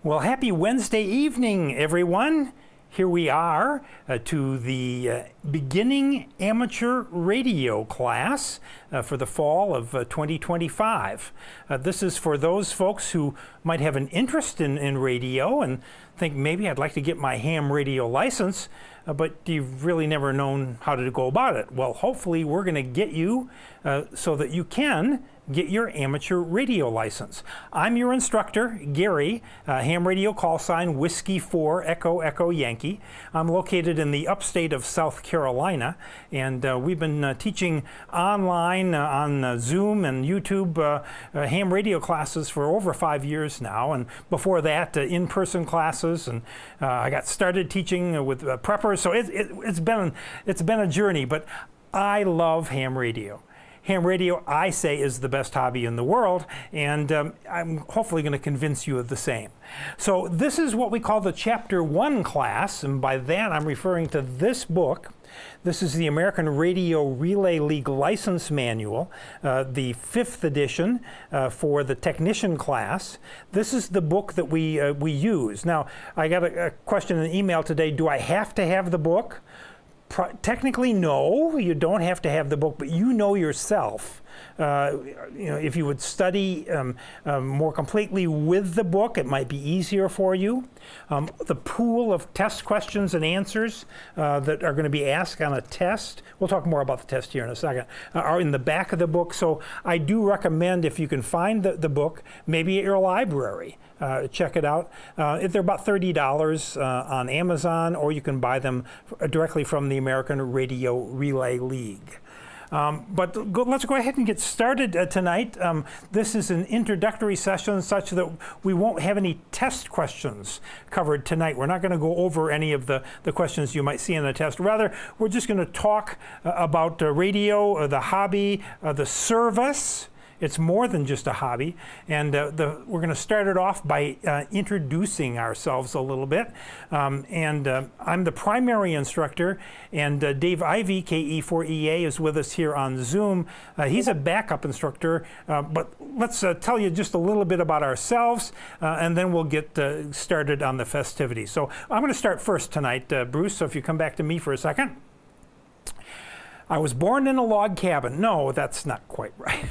Well, happy Wednesday evening, everyone. Here we are to the beginning amateur radio class for the fall of 2025. This is for those folks who might have an interest in radio and think maybe I'd like to get my ham radio license, but you've really never known how to go about it. Well, hopefully we're going to get you so that you can get your amateur radio license. I'm your instructor, Gary, ham radio call sign Whiskey 4 Echo Echo Yankee. I'm located in the upstate of South Carolina, and we've been teaching online on Zoom and YouTube ham radio classes for over 5 years now, and before that in-person classes, and I got started teaching with preppers, so it's been a journey, but I love ham radio. Ham radio, I say, is the best hobby in the world, and I'm hopefully going to convince you of the same. So this is what we call the Chapter 1 class, and by that I'm referring to this book. This is the American Radio Relay League License Manual, the 5th edition for the technician class. This is the book that we use. Now, I got a question in an email today, do I have to have the book? Technically, no, you don't have to have the book, but you know yourself. If you would study more completely with the book, it might be easier for you. The pool of test questions and answers that are going to be asked on a test, we'll talk more about the test here in a second, are in the back of the book. So I do recommend, if you can find the book, maybe at your library, check it out. They're about $30 on Amazon, or you can buy them directly from the American Radio Relay League. But let's go ahead and get started tonight. This is an introductory session such that we won't have any test questions covered tonight. We're not going to go over any of the questions you might see in the test. Rather, we're just going to talk about radio, the hobby, the service. It's more than just a hobby, and we're going to start it off by introducing ourselves a little bit. I'm the primary instructor, and Dave Ivey, KE4EA, is with us here on Zoom. He's a backup instructor, but let's tell you just a little bit about ourselves, and then we'll get started on the festivities. So I'm going to start first tonight, Bruce, so if you come back to me for a second. I was born in a log cabin. No, that's not quite right.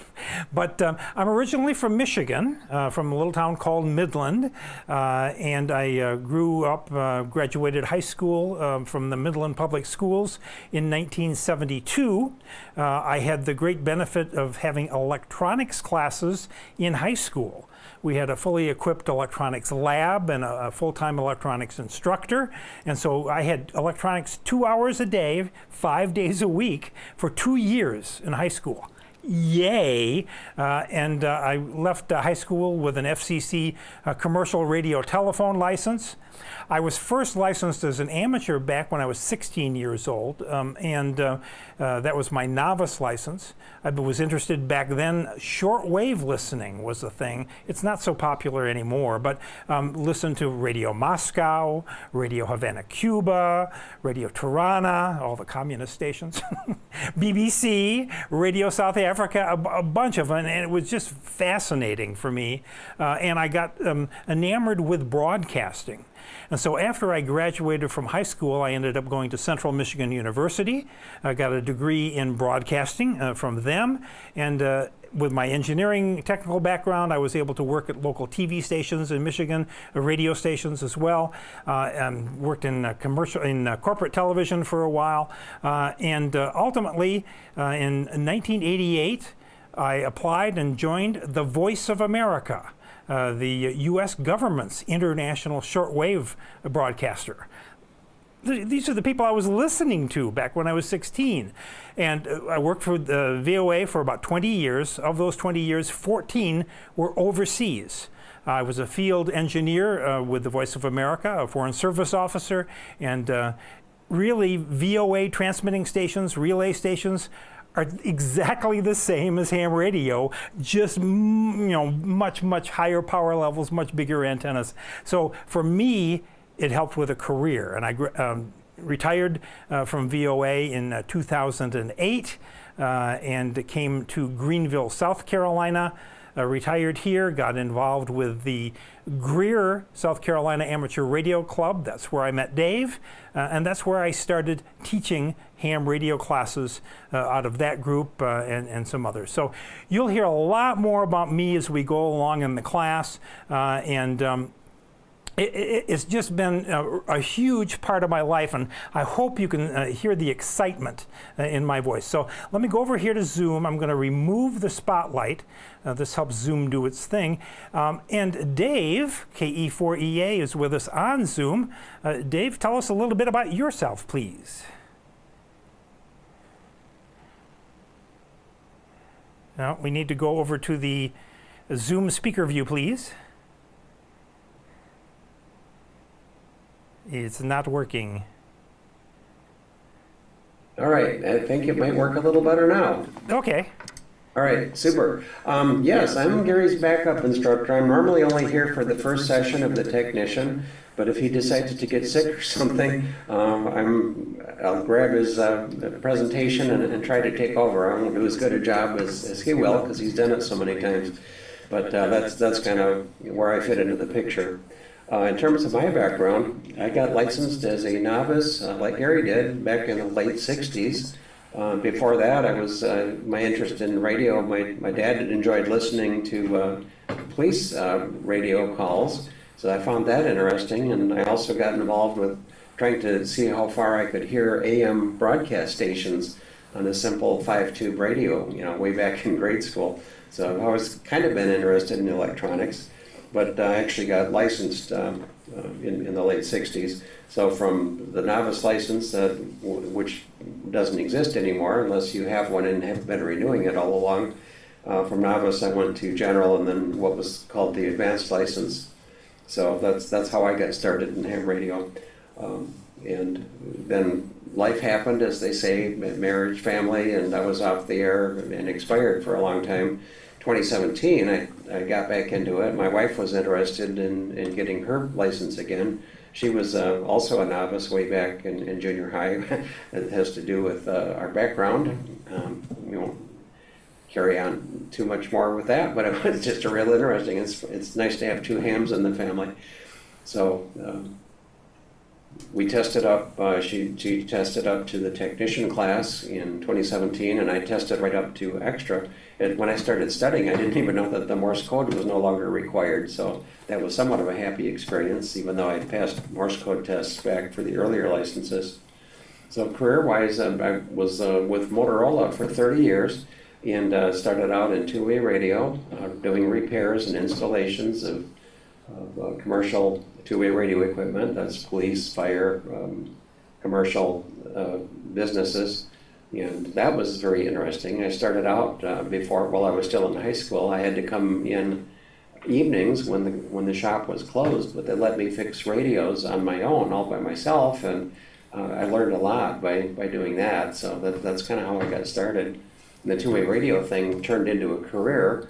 But I'm originally from Michigan, from a little town called Midland, and I grew up, graduated high school from the Midland Public Schools in 1972. I had the great benefit of having electronics classes in high school. We had a fully equipped electronics lab and a full-time electronics instructor. And so I had electronics 2 hours a day, 5 days a week for 2 years in high school. Yay! And I left high school with an FCC commercial radio telephone license. I was first licensed as an amateur back when I was 16 years old, and that was my novice license. I was interested back then. Shortwave listening was a thing. It's not so popular anymore, but listened to Radio Moscow, Radio Havana, Cuba, Radio Tirana, all the communist stations, BBC, Radio South Africa, a bunch of them, and it was just fascinating for me. And I got enamored with broadcasting. And so after I graduated from high school, I ended up going to Central Michigan University. I got a degree in broadcasting from them. And with my engineering technical background, I was able to work at local TV stations in Michigan, radio stations as well, and worked in corporate television for a while. And ultimately, in 1988, I applied and joined the Voice of America, the U.S. government's international shortwave broadcaster. These are the people I was listening to back when I was 16. And I worked for the VOA for about 20 years. Of those 20 years, 14 were overseas. I was a field engineer with the Voice of America, a foreign service officer, and really VOA transmitting stations, relay stations, are exactly the same as ham radio, just much higher power levels, much bigger antennas. So for me, it helped with a career, and I retired from VOA in 2008 and came to Greenville, South Carolina, retired here, got involved with the Greer, South Carolina Amateur Radio Club. That's where I met Dave, and that's where I started teaching ham radio classes out of that group and some others. So you'll hear a lot more about me as we go along in the class, it's just been a huge part of my life, and I hope you can hear the excitement in my voice. So let me go over here to Zoom. I'm going to remove the spotlight. This helps Zoom do its thing. And Dave, KE4EA, is with us on Zoom. Dave, tell us a little bit about yourself, please. Now, we need to go over to the Zoom speaker view, please. It's not working. All right, I think it might work a little better now. Okay. All right, super. Yes, I'm Gary's backup instructor. I'm normally only here for the first session of the technician, but if he decides to get sick or something, I'll grab his presentation and try to take over. I won't do as good a job as he will, because he's done it so many times. But that's kind of where I fit into the picture. In terms of my background, I got licensed as a novice, like Gary did, back in the late 60s. Before that, I was my interest in radio. My dad had enjoyed listening to police radio calls, so I found that interesting. And I also got involved with trying to see how far I could hear AM broadcast stations on a simple 5-tube radio, way back in grade school. So I've always kind of been interested in electronics. But I actually got licensed in the late 60s. So from the novice license, which doesn't exist anymore unless you have one and have been renewing it all along, from novice I went to general and then what was called the advanced license. So that's how I got started in ham radio. And then life happened, as they say, marriage, family, and I was off the air and expired for a long time. 2017, I got back into it. My wife was interested in getting her license again. She was also a novice way back in junior high. It has to do with our background. We won't carry on too much more with that, but it was just a real interesting. It's nice to have two hams in the family. So we tested up, she tested up to the technician class in 2017, and I tested right up to extra. And when I started studying, I didn't even know that the Morse code was no longer required, so that was somewhat of a happy experience, even though I had passed Morse code tests back for the earlier licenses. So career-wise, I was with Motorola for 30 years, and started out in two-way radio, doing repairs and installations of commercial two-way radio equipment. That's police, fire, commercial businesses, and that was very interesting. I started out while I was still in high school. I had to come in evenings when the shop was closed, but they let me fix radios on my own, all by myself, and I learned a lot by doing that. So that's kind of how I got started. And the two-way radio thing turned into a career.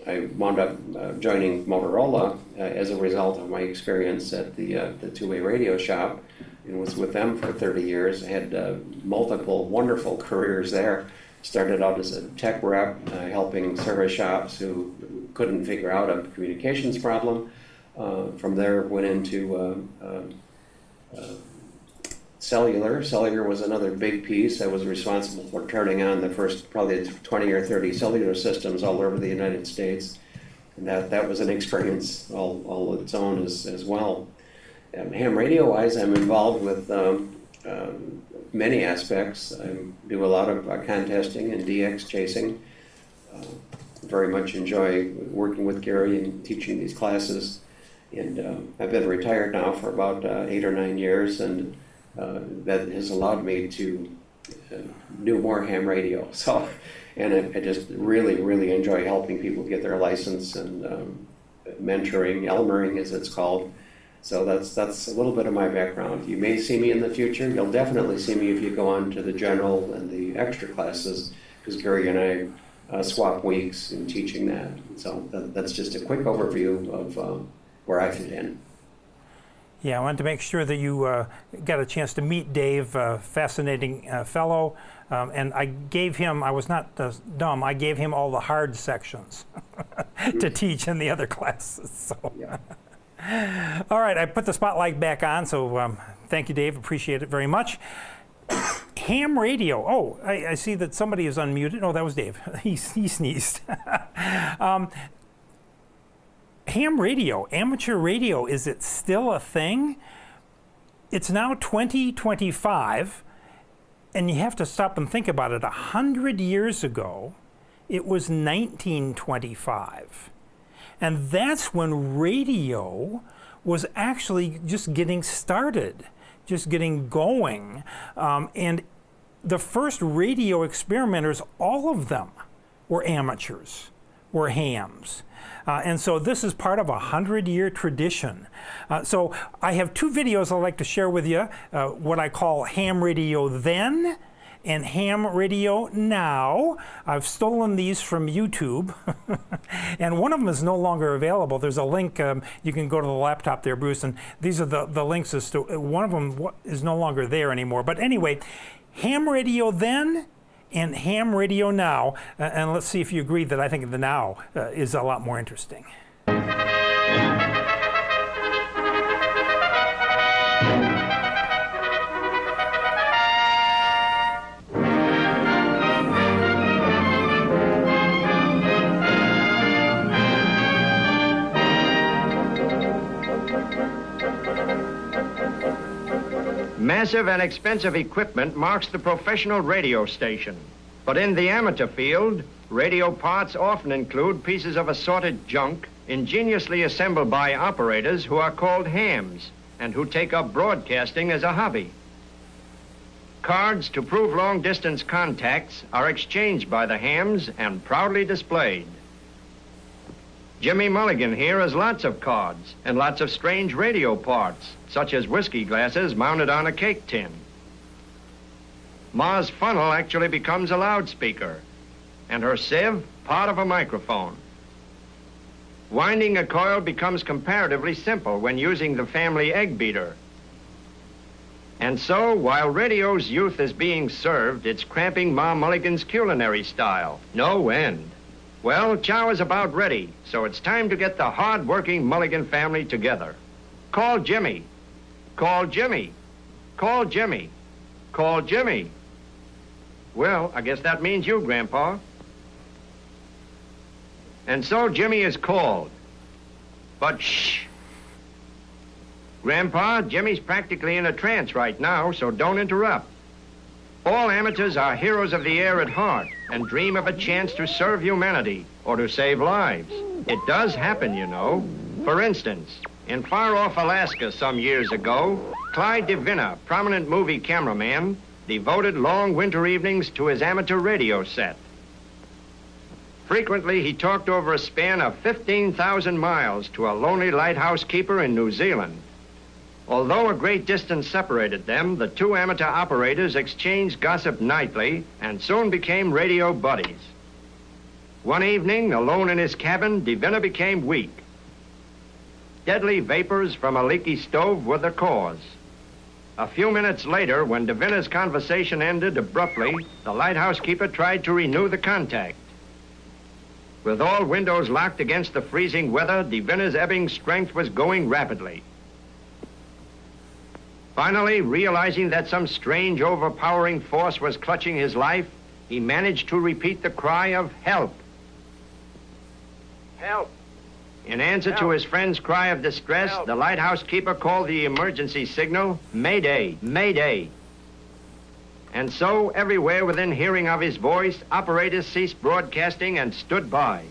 I wound up joining Motorola as a result of my experience at the two-way radio shop, and was with them for 30 years. I had multiple wonderful careers there. Started out as a tech rep, helping service shops who couldn't figure out a communications problem. From there, went into cellular. Cellular was another big piece. I was responsible for turning on the first probably 20 or 30 cellular systems all over the United States. And that was an experience all its own as well. Ham radio-wise, I'm involved with many aspects. I do a lot of contesting and DX chasing. Very much enjoy working with Gary and teaching these classes. And I've been retired now for about 8 or 9 years, and that has allowed me to do more ham radio. So, and I just really enjoy helping people get their license and mentoring, Elmering as it's called. So that's a little bit of my background. You may see me in the future. You'll definitely see me if you go on to the general and the extra classes, because Gary and I swap weeks in teaching that. So that's just a quick overview of where I fit in. Yeah, I wanted to make sure that you got a chance to meet Dave, fascinating fellow. And I gave him, I was not dumb, I gave him all the hard sections to teach in the other classes. So. Yeah. All right, I put the spotlight back on, so thank you, Dave. Appreciate it very much. Ham radio. Oh, I see that somebody is unmuted. Oh, that was Dave. He sneezed. Ham radio, amateur radio, is it still a thing? It's now 2025, and you have to stop and think about it. 100 years ago, it was 1925. And that's when radio was actually just getting started, just getting going. And the first radio experimenters, all of them were amateurs, were hams. And so this is part of a 100-year tradition. So I have two videos I'd like to share with you, what I call ham radio then and ham radio now. I've stolen these from YouTube, and one of them is no longer available. There's a link, you can go to the laptop there, Bruce, and these are the links as to, one of them is no longer there anymore. But anyway, ham radio then and ham radio now, and let's see if you agree that I think the now is a lot more interesting. Massive and expensive equipment marks the professional radio station. But in the amateur field, radio parts often include pieces of assorted junk ingeniously assembled by operators who are called hams and who take up broadcasting as a hobby. Cards to prove long-distance contacts are exchanged by the hams and proudly displayed. Jimmy Mulligan here has lots of cards and lots of strange radio parts, such as whiskey glasses mounted on a cake tin. Ma's funnel actually becomes a loudspeaker, and her sieve part of a microphone. Winding a coil becomes comparatively simple when using the family egg beater. And so, while radio's youth is being served, it's cramping Ma Mulligan's culinary style. No end. Well, chow is about ready, so it's time to get the hard-working Mulligan family together. Call Jimmy. Call Jimmy. Call Jimmy. Call Jimmy. Well, I guess that means you, Grandpa. And so Jimmy is called. But shh. Grandpa, Jimmy's practically in a trance right now, so don't interrupt. All amateurs are heroes of the air at heart and dream of a chance to serve humanity or to save lives. It does happen, you know. For instance, in far-off Alaska some years ago, Clyde DeVinna, prominent movie cameraman, devoted long winter evenings to his amateur radio set. Frequently, he talked over a span of 15,000 miles to a lonely lighthouse keeper in New Zealand. Although a great distance separated them, the two amateur operators exchanged gossip nightly and soon became radio buddies. One evening, alone in his cabin, DeVinna became weak. Deadly vapors from a leaky stove were the cause. A few minutes later, when DeVinna's conversation ended abruptly, the lighthouse keeper tried to renew the contact. With all windows locked against the freezing weather, DeVinna's ebbing strength was going rapidly. Finally, realizing that some strange, overpowering force was clutching his life, he managed to repeat the cry of help. Help! In answer to his friend's cry of distress, the lighthouse keeper called the emergency signal, Mayday, Mayday. And so, everywhere within hearing of his voice, operators ceased broadcasting and stood by.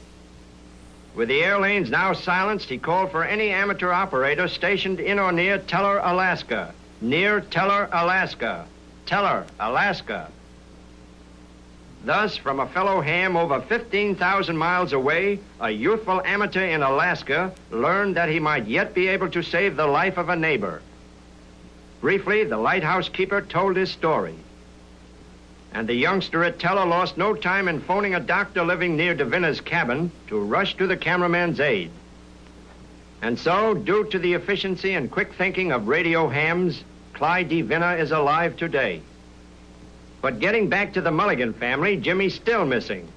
With the air lanes now silenced, he called for any amateur operator stationed in or near Teller, Alaska. Near Teller, Alaska. Teller, Alaska. Thus, from a fellow ham over 15,000 miles away, a youthful amateur in Alaska learned that he might yet be able to save the life of a neighbor. Briefly, the lighthouse keeper told his story. And the youngster at Teller lost no time in phoning a doctor living near DeVinna's cabin to rush to the cameraman's aid. And so, due to the efficiency and quick thinking of radio hams, Clyde D. Vinner is alive today. But getting back to the Mulligan family, Jimmy's still missing.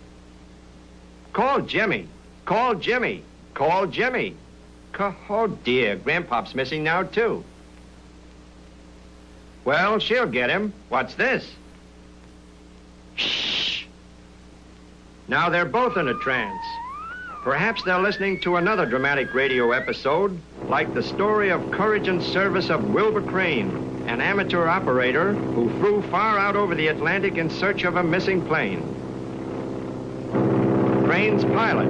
Call Jimmy. Call Jimmy. Call Jimmy. Oh, dear. Grandpop's missing now, too. Well, she'll get him. What's this? Shh. Now they're both in a trance. Perhaps they're listening to another dramatic radio episode, like the story of courage and service of Wilbur Crane, an amateur operator who flew far out over the Atlantic in search of a missing plane. Crane's pilot,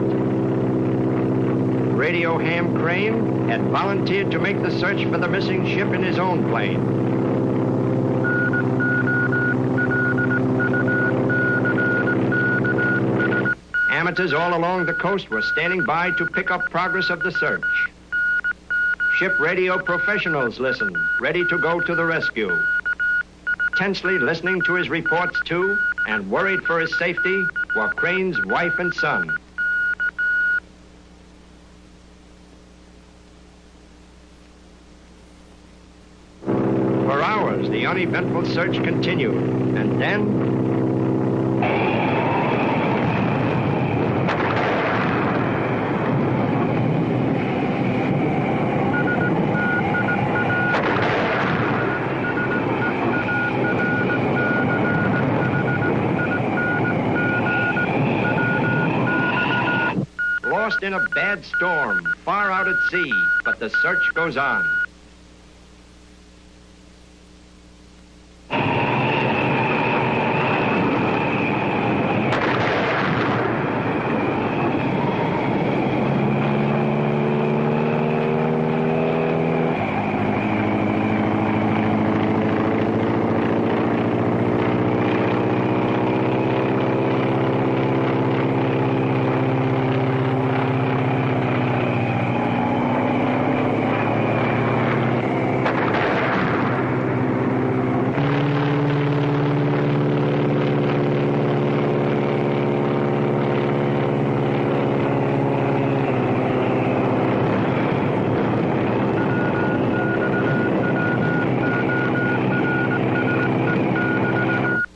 Radio Ham Crane, had volunteered to make the search for the missing ship in his own plane. Amateurs all along the coast were standing by to pick up progress of the search. Ship radio professionals listened, ready to go to the rescue. Tensely listening to his reports too, and worried for his safety, were Crane's wife and son. For hours, the uneventful search continued, and then lost in a bad storm, far out at sea, but the search goes on.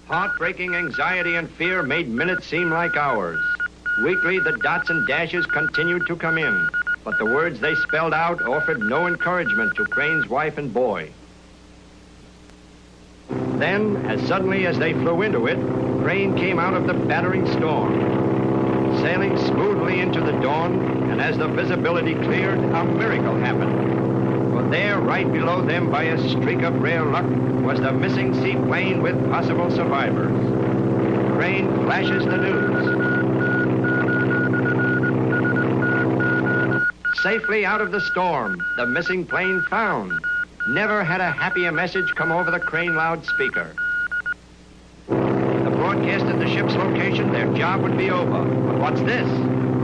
Heartbreaking anxiety and fear made minutes seem like hours. Weekly, the dots and dashes continued to come in, but the words they spelled out offered no encouragement to Crane's wife and boy. Then, as suddenly as they flew into it, Crane came out of the battering storm. Sailing smoothly into the dawn, and as the visibility cleared, a miracle happened. For there, right below them by a streak of rare luck, was the missing seaplane with possible survivors. Crane flashes the news. Safely out of the storm, the missing plane found. Never had a happier message come over the Crane loudspeaker. The broadcast at the ship's location, their job would be over. But what's this?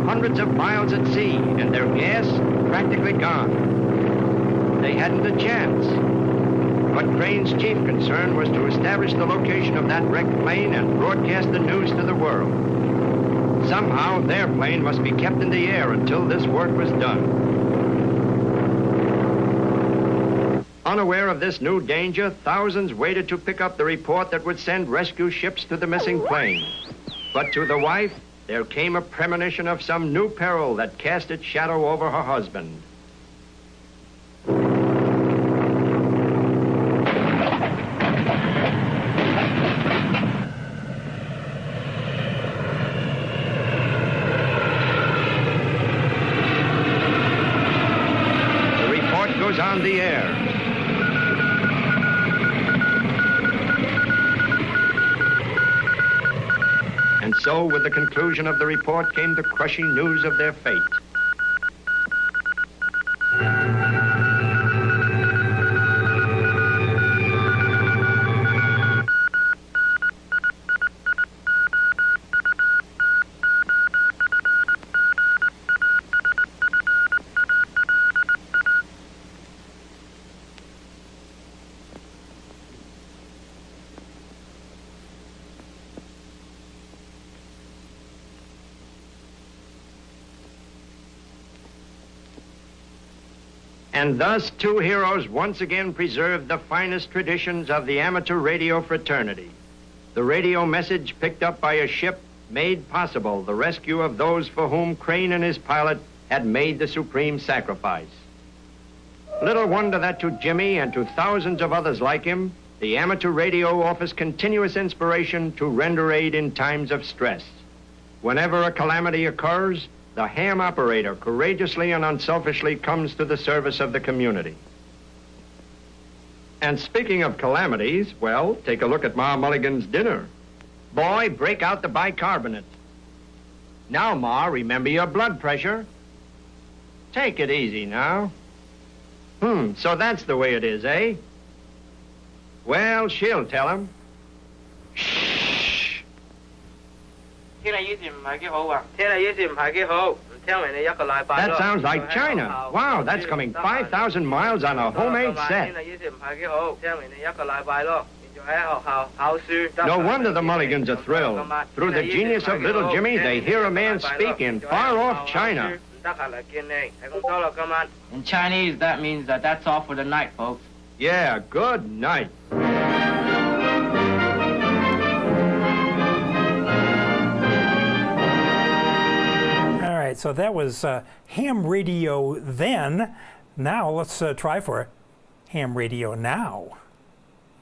Hundreds of miles at sea, and their gas practically gone. They hadn't a chance. But Crane's chief concern was to establish the location of that wrecked plane and broadcast the news to the world. Somehow, their plane must be kept in the air until this work was done. Unaware of this new danger, thousands waited to pick up the report that would send rescue ships to the missing plane. But to the wife, there came a premonition of some new peril that cast its shadow over her husband. The report goes on the air. And so, with the conclusion of the report, came the crushing news of their fate. And thus, two heroes once again preserved the finest traditions of the amateur radio fraternity. The radio message picked up by a ship made possible the rescue of those for whom Crane and his pilot had made the supreme sacrifice. Little wonder that to Jimmy and to thousands of others like him, the amateur radio offers continuous inspiration to render aid in times of stress. Whenever a calamity occurs, the ham operator courageously and unselfishly comes to the service of the community. And speaking of calamities, well, take a look at Ma Mulligan's dinner. Boy, break out the bicarbonate. Now, Ma, remember your blood pressure. Take it easy now. So that's the way it is, eh? Well, she'll tell him. Shh. That sounds like China. Wow, that's coming 5,000 miles on a homemade set. No wonder the Mulligans are thrilled. Through the genius of little Jimmy, they hear a man speak in far-off China. In Chinese, that means that's all for the night, folks. Yeah, good night. All right, so that was ham radio then. Now let's try for ham radio now.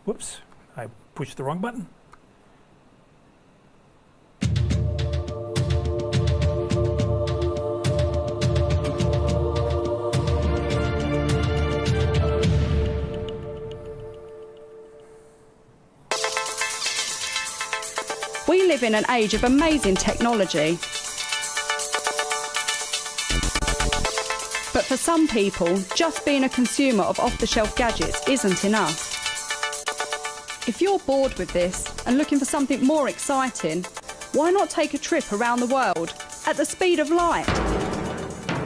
Whoops, I pushed the wrong button. We live in an age of amazing technology. But for some people, just being a consumer of off-the-shelf gadgets isn't enough. If you're bored with this and looking for something more exciting, why not take a trip around the world at the speed of light?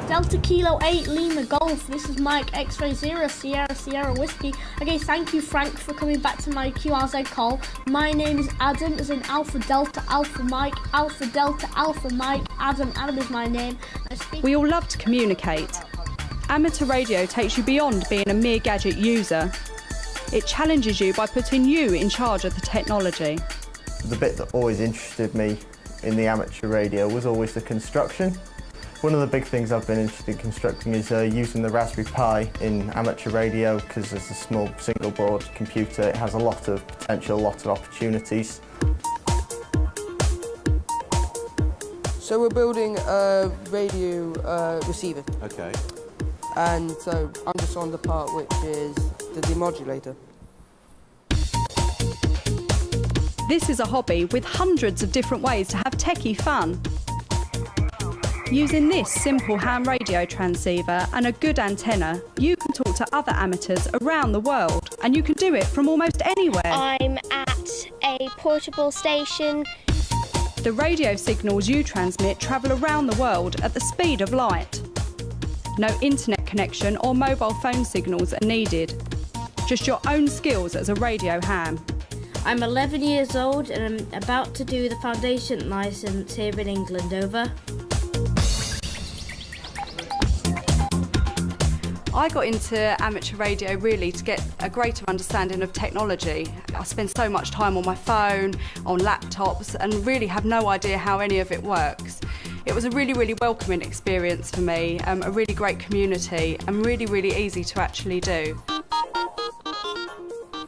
Delta Kilo 8 Lima Golf, this is Mike X-Ray 0 Sierra Sierra Whiskey. Okay, thank you Frank for coming back to my QRZ call. My name is Adam, as in Alpha Delta Alpha Mike, Alpha Delta Alpha Mike, Adam is my name. We all love to communicate. Amateur radio takes you beyond being a mere gadget user. It challenges you by putting you in charge of the technology. The bit that always interested me in the amateur radio was always the construction. One of the big things I've been interested in constructing is using the Raspberry Pi in amateur radio, because it's a small single board computer. It has a lot of potential, a lot of opportunities. So we're building a radio receiver. Okay. And so I'm just on the part which is the demodulator. This is a hobby with hundreds of different ways to have techie fun. Using this simple ham radio transceiver and a good antenna, you can talk to other amateurs around the world, and you can do it from almost anywhere. I'm at a portable station. The radio signals you transmit travel around the world at the speed of light. No internet connection or mobile phone signals are needed. Just your own skills as a radio ham. I'm 11 years old and I'm about to do the foundation licence here in England, over. I got into amateur radio really to get a greater understanding of technology. I spend so much time on my phone, on laptops, and really have no idea how any of it works. It was a really, really welcoming experience for me, a really great community, and really, really easy to actually do.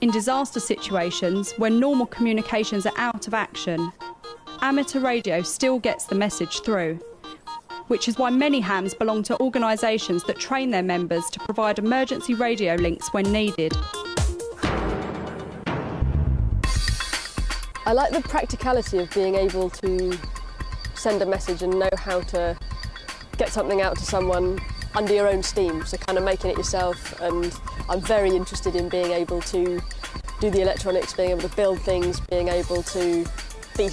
In disaster situations, when normal communications are out of action, amateur radio still gets the message through, which is why many hams belong to organisations that train their members to provide emergency radio links when needed. I like the practicality of being able to send a message and know how to get something out to someone under your own steam, so kind of making it yourself. And I'm very interested in being able to do the electronics, being able to build things, being able to be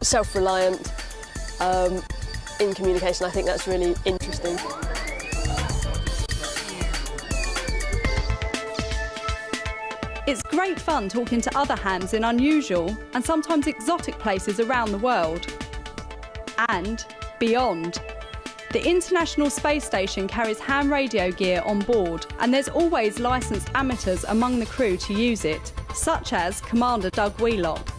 self-reliant in communication. I think that's really interesting. It's great fun talking to other hams in unusual and sometimes exotic places around the world and beyond. The International Space Station carries ham radio gear on board, and there's always licensed amateurs among the crew to use it, such as Commander Doug Wheelock.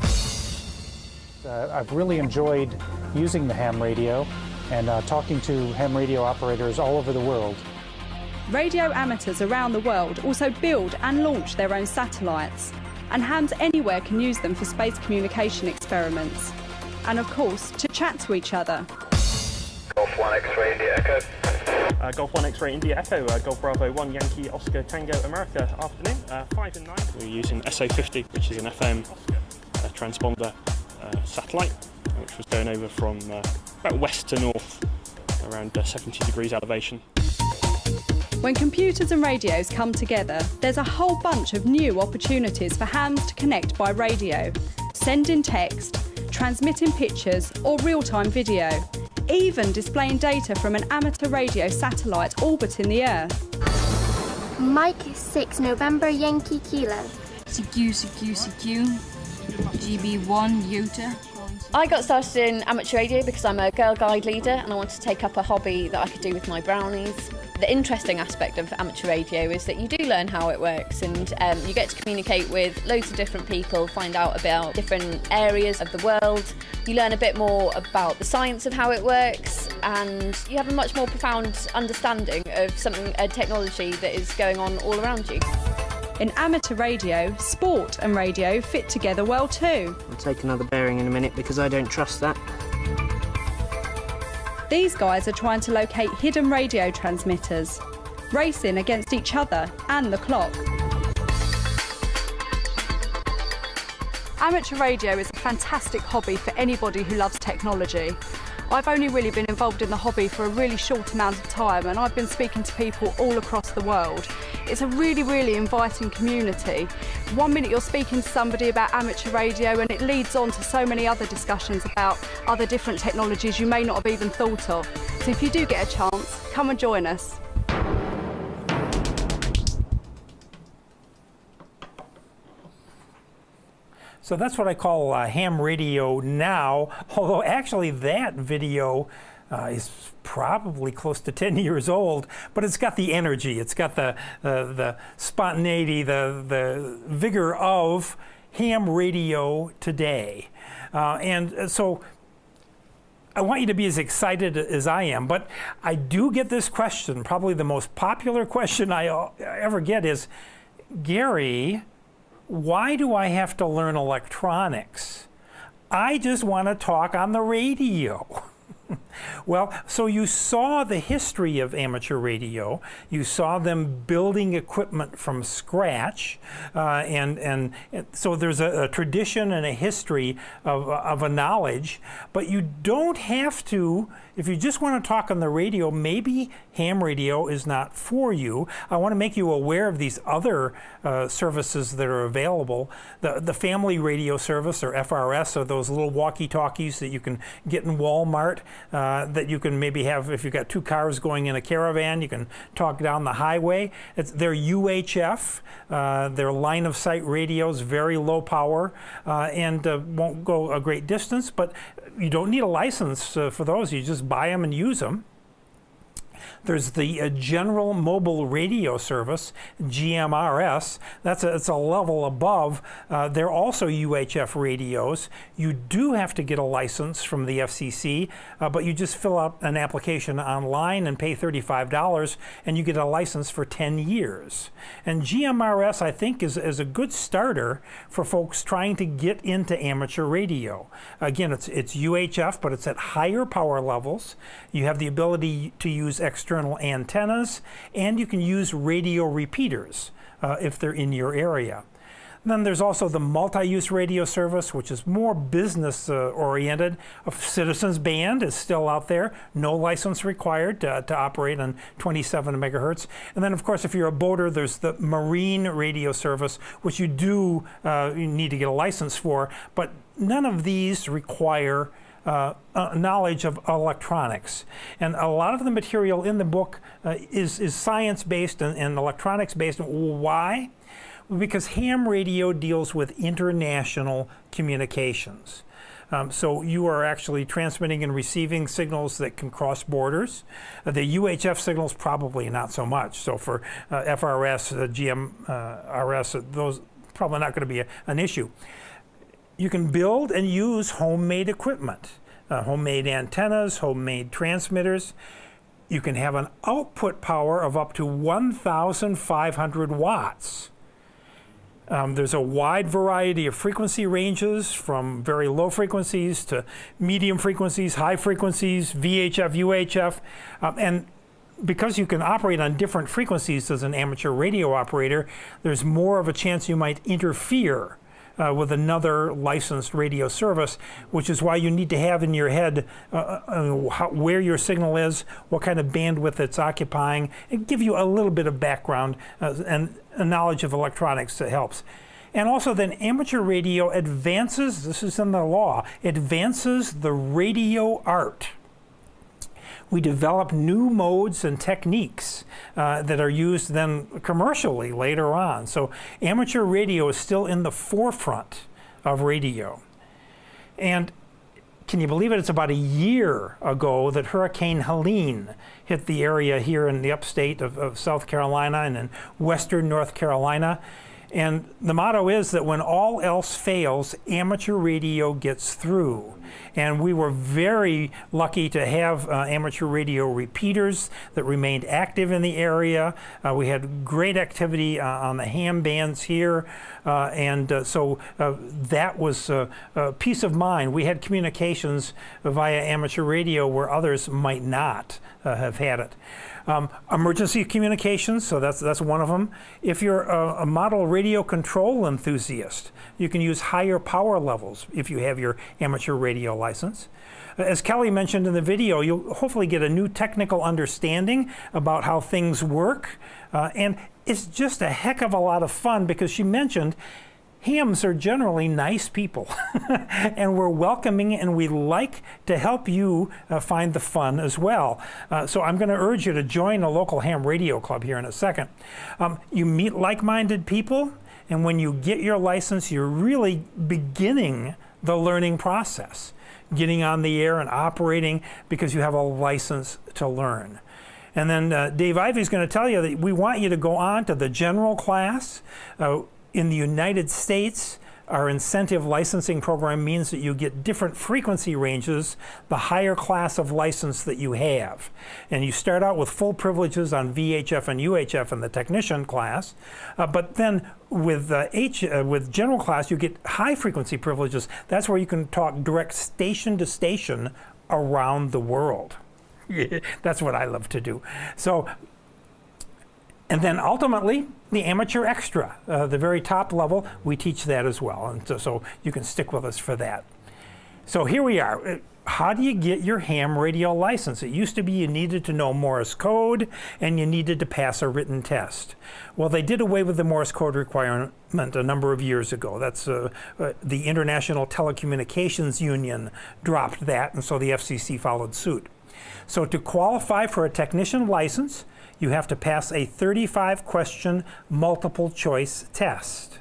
I've really enjoyed using the ham radio and talking to ham radio operators all over the world. Radio amateurs around the world also build and launch their own satellites, and hams anywhere can use them for space communication experiments, and of course to chat to each other. Golf 1 X-ray India Echo. Golf 1 X-ray India Echo, Golf Bravo 1 Yankee Oscar Tango America. Afternoon, 5 and 9. We're using SA-50, which is an FM transponder satellite, which was going over from about west to north, around 70 degrees elevation. When computers and radios come together, there's a whole bunch of new opportunities for hams to connect by radio, sending text, transmitting pictures or real-time video, even displaying data from an amateur radio satellite orbiting the Earth. Mike 6 November Yankee Kilo. CQ, GB1 Utah. I got started in amateur radio because I'm a girl guide leader and I wanted to take up a hobby that I could do with my brownies. The interesting aspect of amateur radio is that you do learn how it works, and you get to communicate with loads of different people, find out about different areas of the world. You learn a bit more about the science of how it works, and you have a much more profound understanding of a technology that is going on all around you. In amateur radio, sport and radio fit together well too. I'll take another bearing in a minute because I don't trust that. These guys are trying to locate hidden radio transmitters, racing against each other and the clock. Amateur radio is a fantastic hobby for anybody who loves technology. I've only really been involved in the hobby for a really short amount of time, and I've been speaking to people all across the world. It's a really, really inviting community. One minute you're speaking to somebody about amateur radio and it leads on to so many other discussions about other different technologies you may not have even thought of. So if you do get a chance, come and join us. So that's what I call ham radio now, although actually that video is probably close to 10 years old, but it's got the energy, it's got the spontaneity, the vigor of ham radio today. And so I want you to be as excited as I am, but I do get this question. Probably the most popular question I ever get is, Gary, why do I have to learn electronics? I just want to talk on the radio. Well, so you saw the history of amateur radio. You saw them building equipment from scratch, and so there's a tradition and a history of a knowledge. But you don't have to, if you just want to talk on the radio, maybe ham radio is not for you. I want to make you aware of these other services that are available. The family radio service, or FRS, are those little walkie-talkies that you can get in Walmart, that you can maybe have if you've got two cars going in a caravan. You can talk down the highway. They're UHF. They're line-of-sight radios, very low power, and won't go a great distance, but you don't need a license for those. You just buy them and use them. There's the General Mobile Radio Service, GMRS. It's a level above. They're also UHF radios. You do have to get a license from the FCC, but you just fill out an application online and pay $35, and you get a license for 10 years. And GMRS, I think, is a good starter for folks trying to get into amateur radio. Again, it's UHF, but it's at higher power levels. You have the ability to use external antennas, and you can use radio repeaters if they're in your area. And then there's also the multi-use radio service, which is more business oriented. Citizens Band is still out there, no license required to operate on 27 megahertz. And then, of course, if you're a boater, there's the marine radio service, which you need to get a license for, but none of these require knowledge of electronics. And a lot of the material in the book is science-based and electronics-based. Why? Because ham radio deals with international communications. So you are actually transmitting and receiving signals that can cross borders. The UHF signals probably not so much. So for FRS, GMRS, those probably not going to be an issue. You can build and use homemade equipment, homemade antennas, homemade transmitters. You can have an output power of up to 1,500 watts. There's a wide variety of frequency ranges, from very low frequencies to medium frequencies, high frequencies, VHF, UHF, and because you can operate on different frequencies as an amateur radio operator, there's more of a chance you might interfere with another licensed radio service, which is why you need to have in your head where your signal is, what kind of bandwidth it's occupying, and give you a little bit of background and a knowledge of electronics that helps. And also then amateur radio advances, this is in the law, advances the radio art. We develop new modes and techniques that are used then commercially later on. So amateur radio is still in the forefront of radio. And can you believe it? It's about a year ago that Hurricane Helene hit the area here in the upstate of South Carolina and in western North Carolina. And the motto is that when all else fails, amateur radio gets through. And we were very lucky to have amateur radio repeaters that remained active in the area. We had great activity on the ham bands here. So that was a peace of mind. We had communications via amateur radio where others might not have had it. Emergency communications, so that's one of them. If you're a model radio control enthusiast, you can use higher power levels if you have your amateur radio license. As Kelly mentioned in the video, you'll hopefully get a new technical understanding about how things work. And it's just a heck of a lot of fun because she mentioned hams are generally nice people and we're welcoming and we like to help you find the fun as well. So I'm going to urge you to join a local ham radio club here in a second. You meet like-minded people, and when you get your license, you're really beginning the learning process, getting on the air and operating because you have a license to learn. And then Dave Ivey is going to tell you that we want you to go on to the general class. In the United States, our incentive licensing program means that you get different frequency ranges the higher class of license that you have. And you start out with full privileges on VHF and UHF in the technician class, but then with general class, you get high frequency privileges. That's where you can talk direct station to station around the world. That's what I love to do. So. And then ultimately, the amateur extra, the very top level, we teach that as well. And so you can stick with us for that. So here we are. How do you get your ham radio license? It used to be you needed to know Morse code and you needed to pass a written test. Well, they did away with the Morse code requirement a number of years ago. That's the International Telecommunications Union dropped that, and so the FCC followed suit. So to qualify for a technician license, you have to pass a 35-question multiple choice test.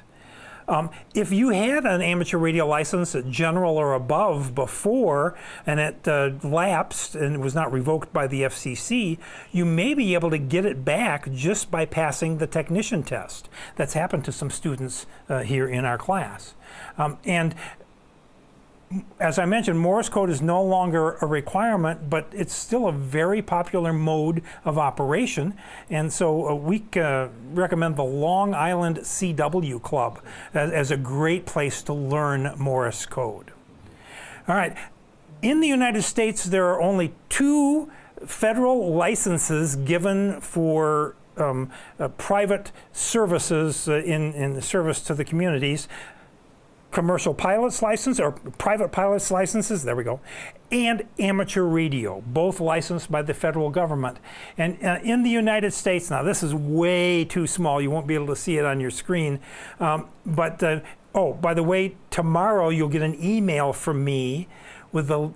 If you had an amateur radio license at general or above before and it lapsed and it was not revoked by the FCC, you may be able to get it back just by passing the technician test. That's happened to some students here in our class. And as I mentioned, Morse code is no longer a requirement, but it's still a very popular mode of operation. And so we recommend the Long Island CW Club as a great place to learn Morse code. All right. In the United States, there are only 2 federal licenses given for private services in service to the communities. Commercial pilot's license, or private pilot's licenses, there we go, and amateur radio, both licensed by the federal government. And in the United States, now this is way too small, you won't be able to see it on your screen, oh, by the way, tomorrow you'll get an email from me with a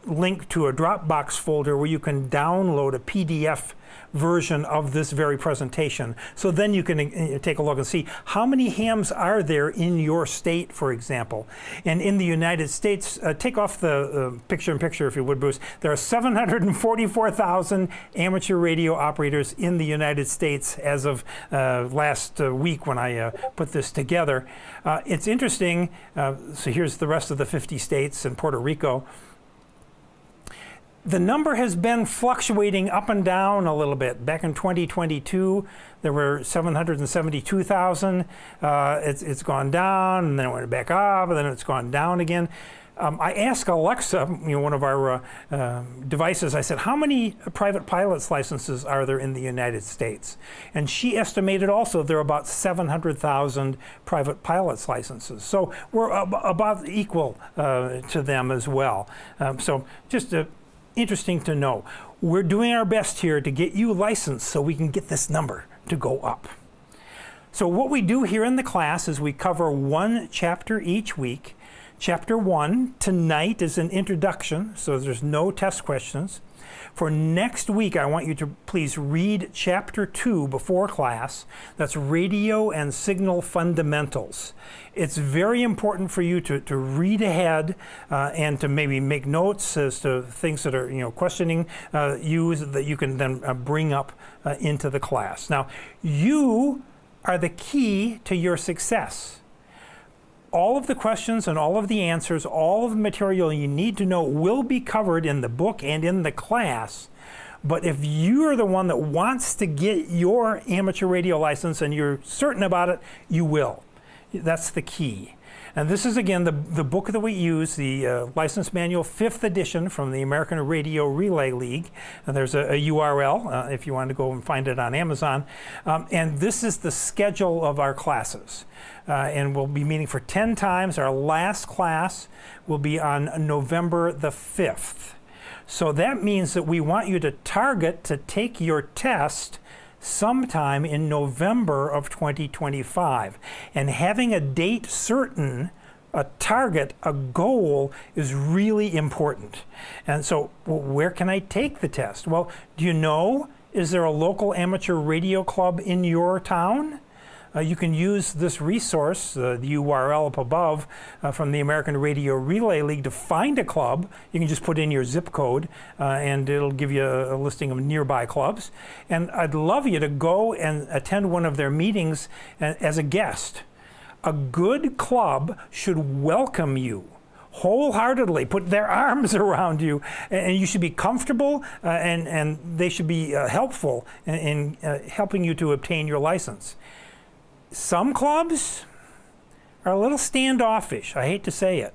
link to a Dropbox folder where you can download a PDF version of this very presentation. So then you can take a look and see how many hams are there in your state, for example. And in the United States, take off the picture-in-picture if you would, Bruce. There are 744,000 amateur radio operators in the United States as of last week when I put this together. It's interesting, so here's the rest of the 50 states and Puerto Rico. The number has been fluctuating up and down a little bit. Back in 2022, there were 772,000. It's gone down, and then it went back up, and then it's gone down again. I asked Alexa, one of our devices, I said, how many private pilot's licenses are there in the United States? And she estimated also there are about 700,000 private pilot's licenses. So we're about equal to them as well. So just interesting to know. We're doing our best here to get you licensed so we can get this number to go up. So what we do here in the class is we cover one chapter each week. Chapter 1 tonight is an introduction, so there's no test questions. For next week, I want you to please read Chapter 2 before class. That's Radio and Signal Fundamentals. It's very important for you to read ahead and to maybe make notes as to things that are questioning you that you can then bring up into the class. Now, you are the key to your success. All of the questions and all of the answers, all of the material you need to know will be covered in the book and in the class. But if you're the one that wants to get your amateur radio license and you're certain about it, you will. That's the key. And this is, again, the book that we use, the License Manual 5th edition from the American Radio Relay League. And there's a URL if you want to go and find it on Amazon. And this is the schedule of our classes. And we'll be meeting for 10 times. Our last class will be on November the 5th. So that means that we want you to target to take your test sometime in November of 2025. And having a date certain, a target, a goal is really important. And so, well, where can I take the test? Well, do you know, is there a local amateur radio club in your town? You can use this resource, the URL up above, from the American Radio Relay League to find a club. You can just put in your zip code and it'll give you a listing of nearby clubs. And I'd love you to go and attend one of their meetings as a guest. A good club should welcome you wholeheartedly, put their arms around you, and you should be comfortable and they should be helpful in helping you to obtain your license. Some clubs are a little standoffish, I hate to say it.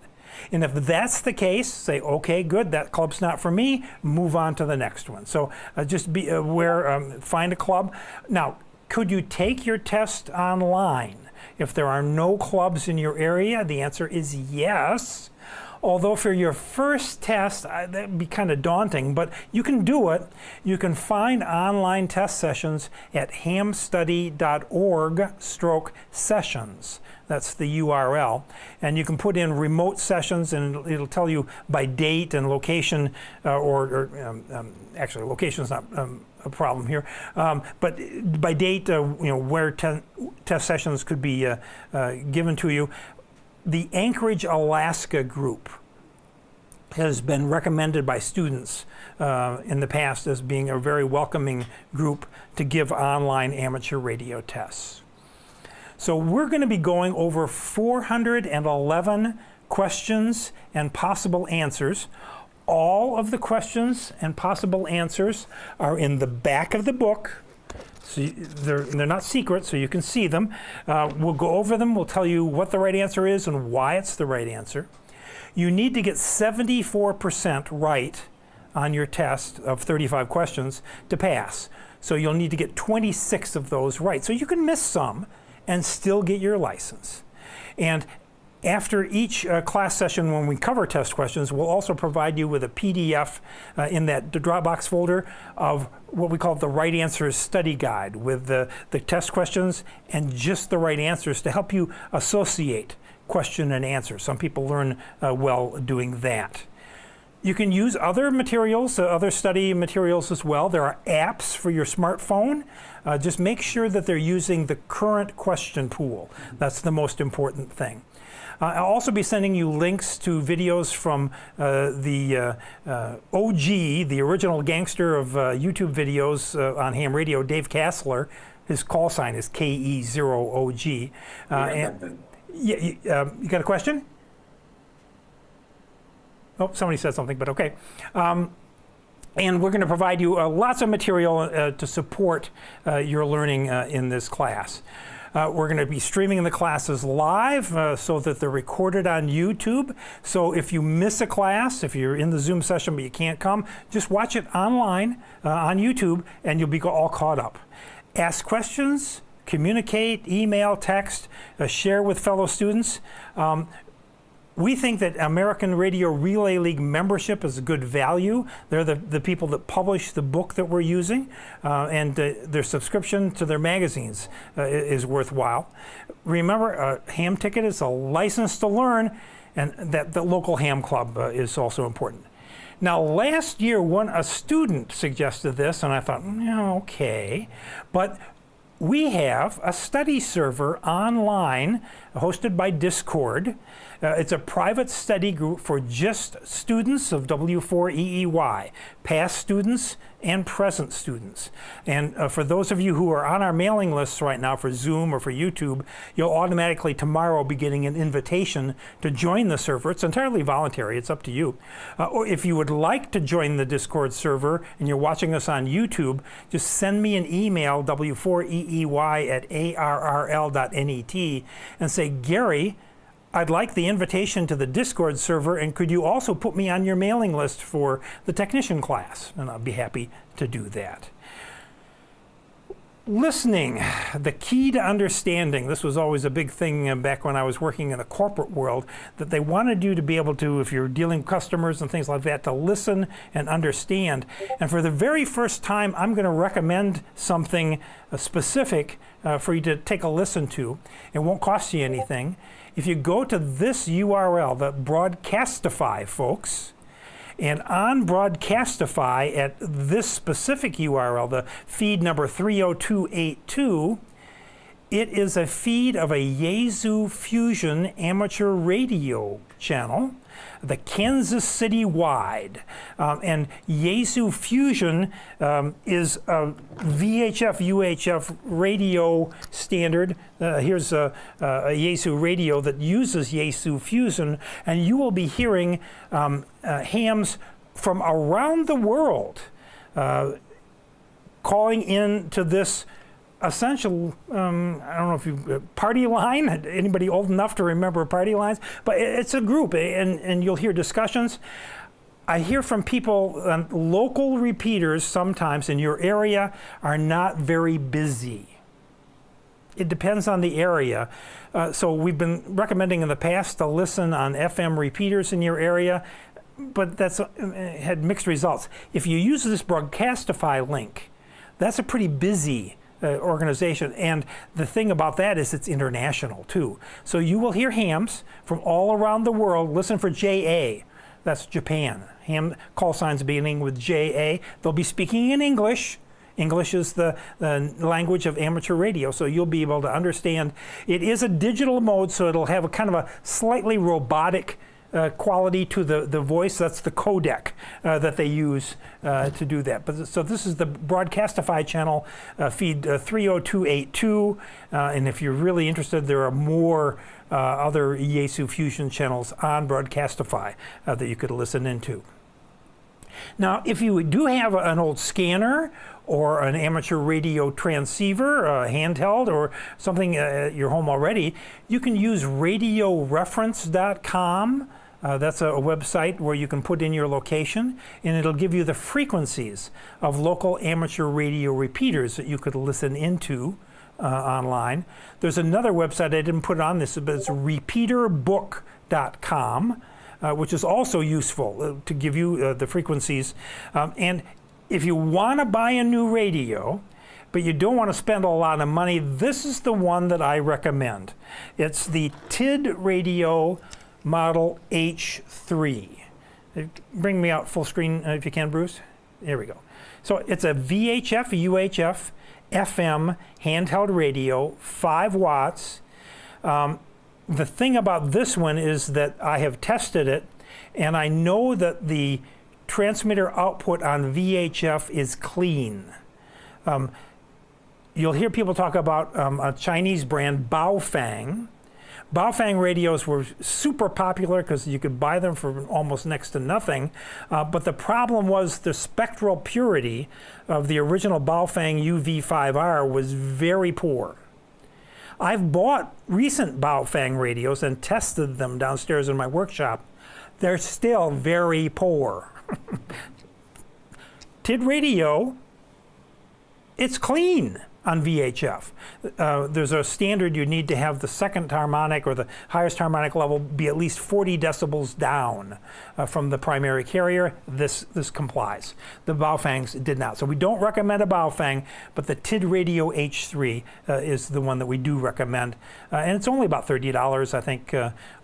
And if that's the case, say, okay, good, that club's not for me, move on to the next one. So just be aware, find a club. Now, could you take your test online? If there are no clubs in your area, the answer is yes. Although for your first test, that'd be kind of daunting, but you can do it. You can find online test sessions at hamstudy.org/sessions. That's the URL. And you can put in remote sessions and it'll tell you by date and location, actually location's not a problem here, but by date, where test sessions could be given to you. The Anchorage, Alaska group has been recommended by students in the past as being a very welcoming group to give online amateur radio tests. So we're going to be going over 411 questions and possible answers. All of the questions and possible answers are in the back of the book. So they're not secret, so you can see them. We'll go over them. We'll tell you what the right answer is and why it's the right answer. You need to get 74% right on your test of 35 questions to pass. So you'll need to get 26 of those right. So you can miss some and still get your license. And after each class session, when we cover test questions, we'll also provide you with a PDF in the Dropbox folder of what we call the right answers study guide with the test questions and just the right answers to help you associate question and answer. Some people learn well doing that. You can use other materials, other study materials as well. There are apps for your smartphone. Just make sure that they're using the current question pool. That's the most important thing. I'll also be sending you links to videos from the OG, the original gangster of YouTube videos on ham radio, Dave Kassler. His call sign is KE0OG. You got a question? Oh, somebody said something, but okay. And we're going to provide you lots of material to support your learning in this class. We're going to be streaming the classes live so that they're recorded on YouTube. So if you miss a class, if you're in the Zoom session but you can't come, just watch it online on YouTube and you'll be all caught up. Ask questions, communicate, email, text, share with fellow students. We think that American Radio Relay League membership is a good value. They're the people that publish the book that we're using, and their subscription to their magazines is worthwhile. Remember, a ham ticket is a license to learn, and that the local ham club is also important. Now, last year, a student suggested this, and I thought, yeah, okay, but we have a study server online hosted by Discord. It's a private study group for just students of W4EEY, past students and present students. And for those of you who are on our mailing lists right now for Zoom or for YouTube, you'll automatically tomorrow be getting an invitation to join the server. It's entirely voluntary, it's up to you. Or if you would like to join the Discord server and you're watching us on YouTube, just send me an email, w4eey@arrl.net, and say, Gary, I'd like the invitation to the Discord server, and could you also put me on your mailing list for the technician class? And I'll be happy to do that. Listening, the key to understanding. This was always a big thing back when I was working in the corporate world, that they wanted you to be able to, if you're dealing with customers and things like that, to listen and understand. And for the very first time, I'm going to recommend something specific for you to take a listen to. It won't cost you anything. If you go to this URL, the Broadcastify, folks, and on Broadcastify at this specific URL, the feed number 30282, it is a feed of a Yaesu Fusion amateur radio channel, the Kansas City wide. And Yaesu Fusion is a VHF UHF radio standard. Here's a Yaesu radio that uses Yaesu Fusion, and you will be hearing hams from around the world calling in to this essential, I don't know if you, party line, anybody old enough to remember party lines, but it's a group, and you'll hear discussions. I hear from people, local repeaters sometimes in your area are not very busy. It depends on the area. So we've been recommending in the past to listen on FM repeaters in your area, but that's had mixed results. If you use this Broadcastify link, that's a pretty busy organization, and the thing about that is it's international too. So you will hear hams from all around the world. Listen for JA, that's Japan. Ham call signs beginning with JA. They'll be speaking in English. English is the language of amateur radio, so you'll be able to understand. It is a digital mode, so it'll have a kind of a slightly robotic quality to the voice. That's the codec that they use to do that. But so this is the Broadcastify channel, feed 30282, and if you're really interested, there are more other Yaesu Fusion channels on Broadcastify that you could listen into. Now, if you do have an old scanner or an amateur radio transceiver, handheld, or something at your home already, you can use radioreference.com. That's a website where you can put in your location, and it'll give you the frequencies of local amateur radio repeaters that you could listen into online. There's another website, I didn't put it on this, but it's repeaterbook.com. Which is also useful to give you the frequencies. And if you want to buy a new radio, but you don't want to spend a lot of money, this is the one that I recommend. It's the TID Radio Model H3. Bring me out full screen if you can, Bruce. Here we go. So it's a VHF, UHF, FM handheld radio, 5 watts. The thing about this one is that I have tested it, and I know that the transmitter output on VHF is clean. You'll hear people talk about a Chinese brand, Baofeng. Baofeng radios were super popular because you could buy them for almost next to nothing, but the problem was the spectral purity of the original Baofeng UV5R was very poor. I've bought recent Baofeng radios and tested them downstairs in my workshop. They're still very poor. TID radio, it's clean on VHF. There's a standard you need to have the second harmonic or the highest harmonic level be at least 40 decibels down from the primary carrier. This complies. The Baofengs did not. So we don't recommend a Baofeng, but the TID Radio H3 is the one that we do recommend. And it's only about $30, I think,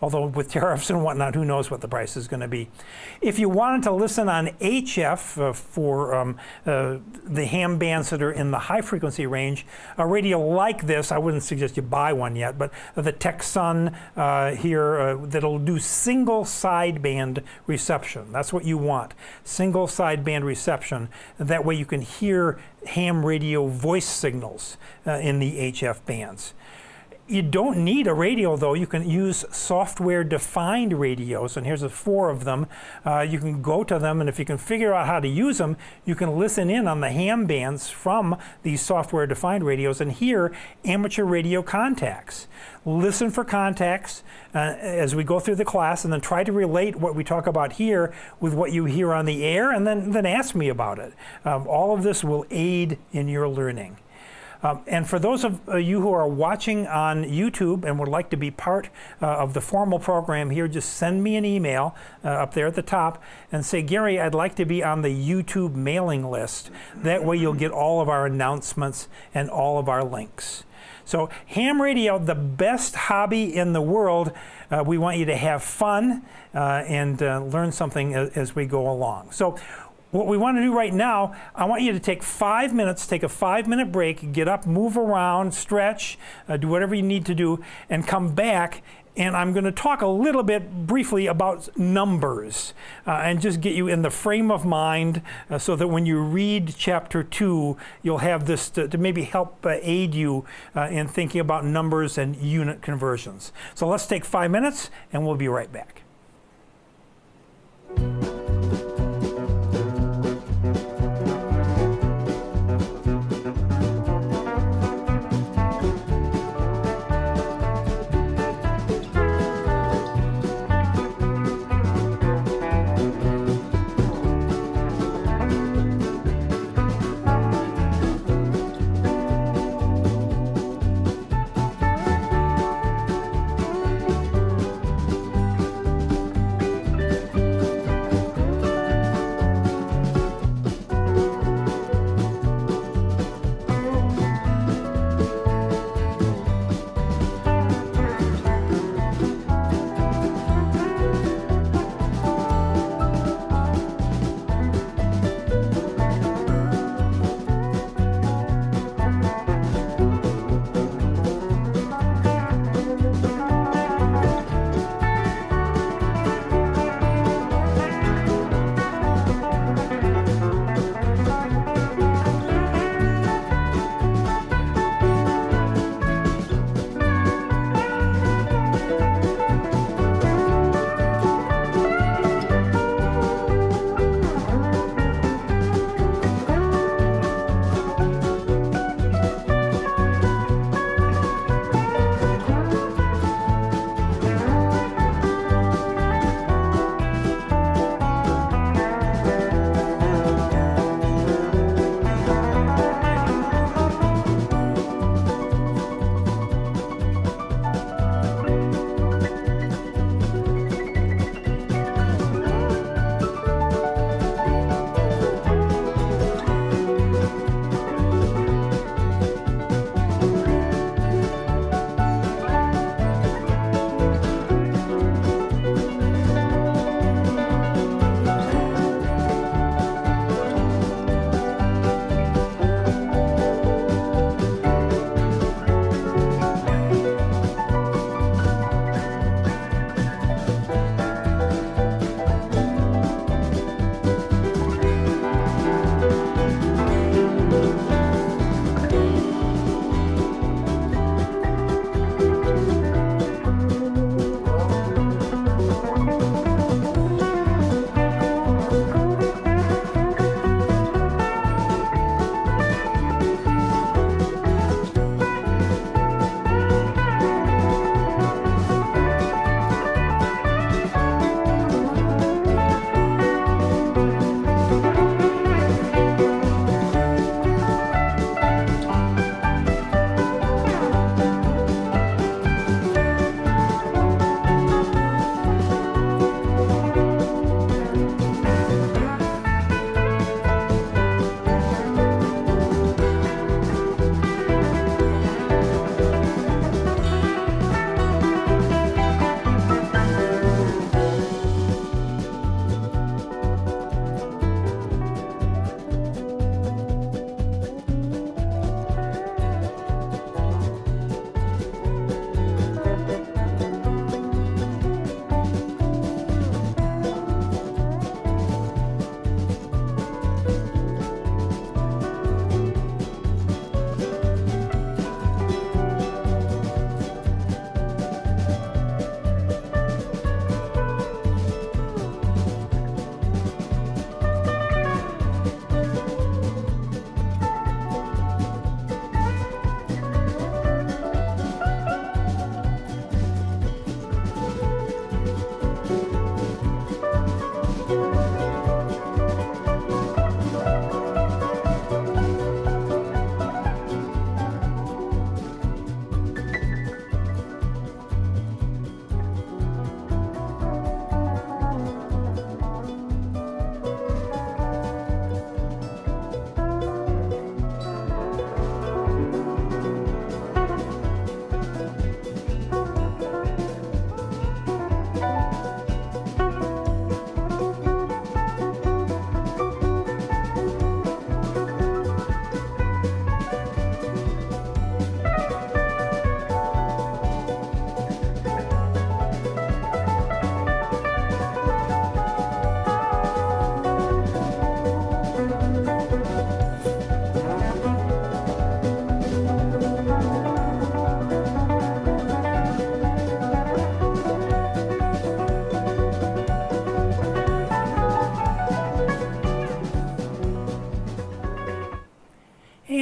although with tariffs and whatnot, who knows what the price is going to be. If you wanted to listen on HF for the ham bands that are in the high frequency range, a radio like this, I wouldn't suggest you buy one yet, but the Texan here that'll do single sideband reception. That's what you want, single sideband reception. That way you can hear ham radio voice signals in the HF bands. You don't need a radio, though. You can use software-defined radios, and here's 4 of them. You can go to them, and if you can figure out how to use them, you can listen in on the ham bands from these software-defined radios and hear amateur radio contacts. Listen for contacts as we go through the class, and then try to relate what we talk about here with what you hear on the air, and then ask me about it. All of this will aid in your learning. And for those of you who are watching on YouTube and would like to be part of the formal program here, just send me an email up there at the top and say, Gary, I'd like to be on the YouTube mailing list. That way you'll get all of our announcements and all of our links. So ham radio, the best hobby in the world. We want you to have fun and learn something as we go along. So what we want to do right now, I want you to take 5 minutes, take a 5-minute break, get up, move around, stretch, do whatever you need to do, and come back. And I'm going to talk a little bit briefly about numbers and just get you in the frame of mind so that when you read chapter 2, you'll have this to maybe help aid you in thinking about numbers and unit conversions. So let's take 5 minutes and we'll be right back.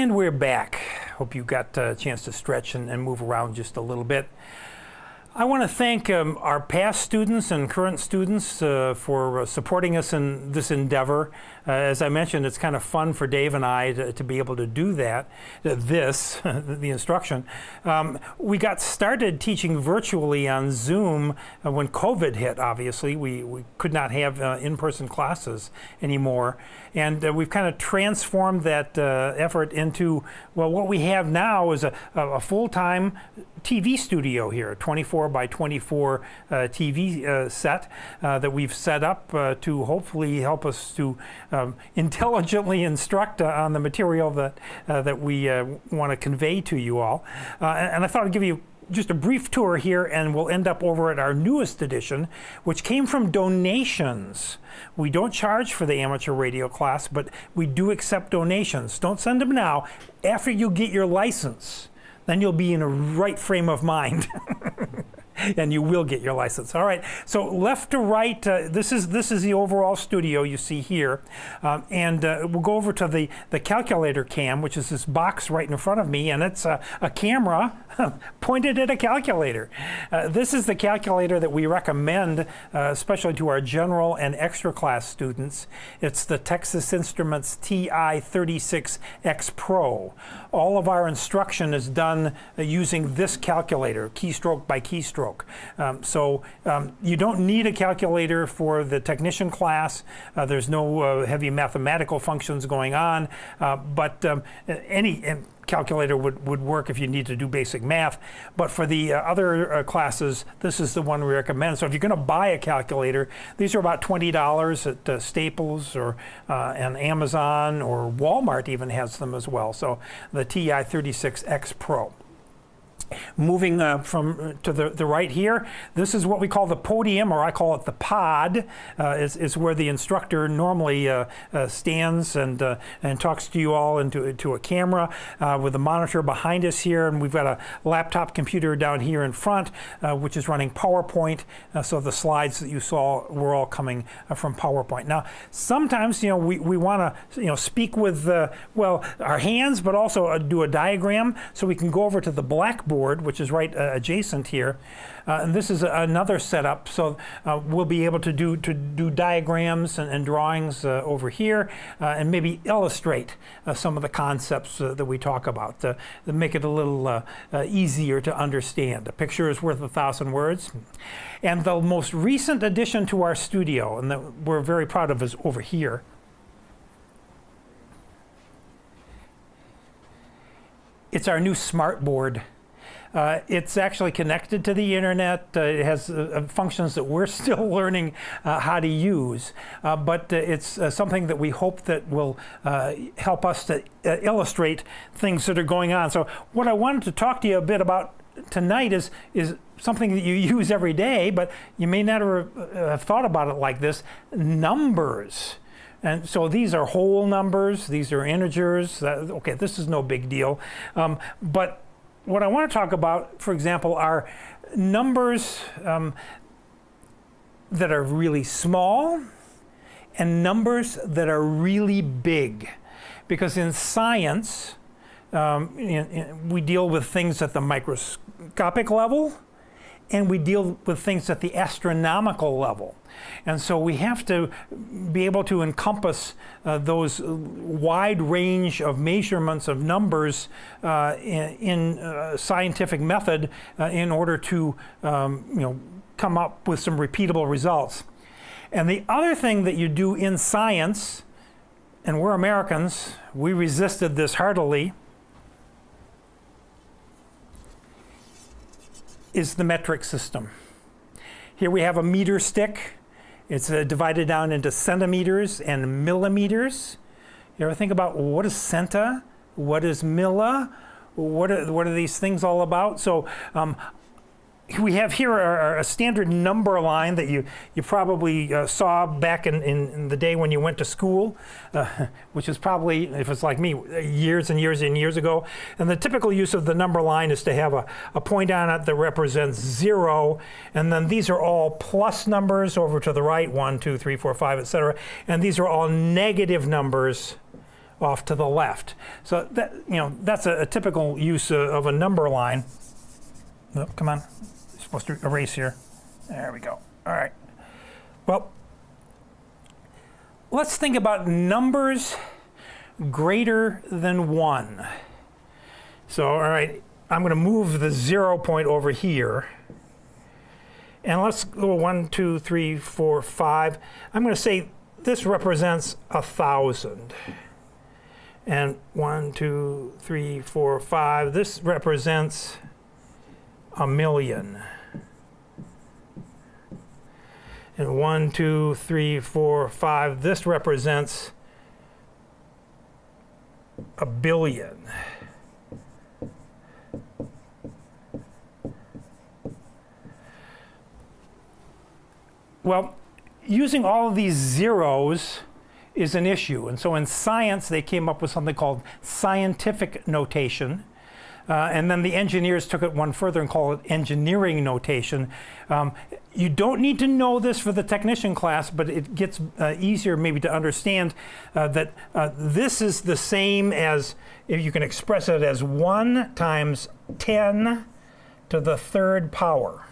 And we're back. Hope you got a chance to stretch and move around just a little bit. I want to thank our past students and current students for supporting us in this endeavor. As I mentioned, it's kind of fun for Dave and I to be able to do that, the instruction. We got started teaching virtually on Zoom when COVID hit, obviously. We could not have in-person classes anymore. And we've kind of transformed that effort into, well, what we have now is a full-time TV studio here, a 24 by 24 TV set that we've set up to hopefully help us to intelligently instruct on the material that we want to convey to you all. And I thought I'd give you just a brief tour here, and we'll end up over at our newest edition, which came from donations. We don't charge for the amateur radio class, but we do accept donations. Don't send them now. After you get your license, then you'll be in a right frame of mind. And you will get your license. All right, so left to right, this is the overall studio you see here. And we'll go over to the calculator cam, which is this box right in front of me, and it's a camera pointed at a calculator. This is the calculator that we recommend, especially to our general and extra class students. It's the Texas Instruments TI-36X Pro. All of our instruction is done using this calculator, keystroke by keystroke. So you don't need a calculator for the technician class. There's no heavy mathematical functions going on, but any calculator would work if you need to do basic math. But for the other classes, this is the one we recommend. So if you're going to buy a calculator, these are about $20 at Staples or and Amazon, or Walmart even has them as well. So the TI-36X Pro. Moving from to the right here, this is what we call the podium, or I call it the pod. Is where the instructor normally stands and talks to you all into a camera with a monitor behind us here, and we've got a laptop computer down here in front, which is running PowerPoint. So the slides that you saw were all coming from PowerPoint. Now, sometimes we want to speak with well, our hands, but also do a diagram, so we can go over to the blackboard, which is right adjacent here, and this is another setup. So we'll be able to do diagrams and drawings over here, and maybe illustrate some of the concepts that we talk about to make it a little easier to understand. A picture is worth 1,000 words. And the most recent addition to our studio, and that we're very proud of, is over here. It's our new smart board. It's actually connected to the internet. It has functions that we're still learning how to use, but it's something that we hope that will help us to illustrate things that are going on. So what I wanted to talk to you a bit about tonight is something that you use every day, but you may never have thought about it like this: numbers. And so these are whole numbers, these are integers. Okay, this is no big deal, but what I want to talk about, for example, are numbers that are really small and numbers that are really big. Because in science, we deal with things at the microscopic level, and we deal with things at the astronomical level. And so we have to be able to encompass those wide range of measurements of numbers in a scientific method in order to come up with some repeatable results. And the other thing that you do in science, and we're Americans, we resisted this heartily, is the metric system. Here we have a meter stick. It's divided down into centimeters and millimeters. You ever think about what is centa? What is milla? What are these things all about? So we have here a standard number line that you probably saw back in the day when you went to school, which is probably, if it's like me, years and years and years ago. And the typical use of the number line is to have a point on it that represents 0, and then these are all plus numbers over to the right, 1, 2, 3, 4, 5, etc. And these are all negative numbers off to the left. So that, that's a typical use of a number line. Oh, come on, you're supposed to erase here. There we go. All right. Well, let's think about numbers greater than 1. So, all right, I'm going to move the 0 point over here. And let's go 1, 2, 3, 4, 5. I'm going to say this represents 1,000. And 1, 2, 3, 4, 5. This represents 1,000,000. And 1, 2, 3, 4, 5. This represents 1,000,000,000. Well, using all of these zeros is an issue. And so in science, they came up with something called scientific notation. And then the engineers took it one further and called it engineering notation. You don't need to know this for the technician class, but it gets easier maybe to understand that this is the same as, if you can express it as 1 times 10 to the 3rd power.